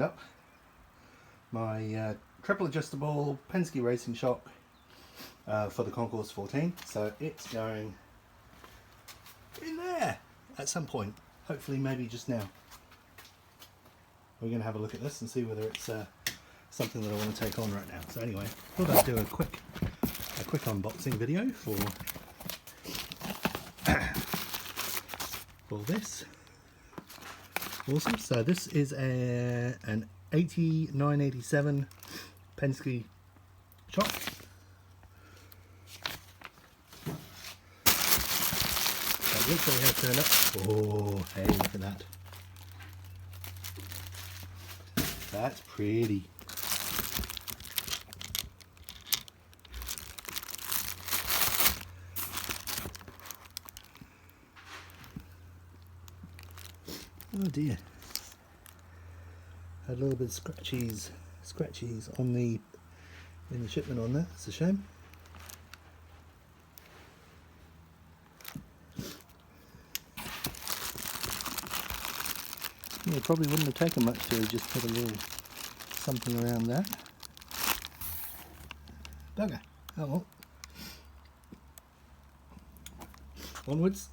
Up my triple adjustable Penske racing shock for the Concourse 14, so it's going in there at some point, hopefully maybe just now. We're going to have a look at this and see whether it's something that I want to take on right now. So anyway, thought I'd do a quick unboxing video for this. Awesome. So this is an 8987 Penske shock. That looks like it has turned up. Oh, hey, look at that. That's pretty. Oh dear. Had a little bit of scratchies on in the shipment on there. That's a shame. Yeah, it probably wouldn't have taken much to just put a little something around that. Bugger. Oh well. Onwards.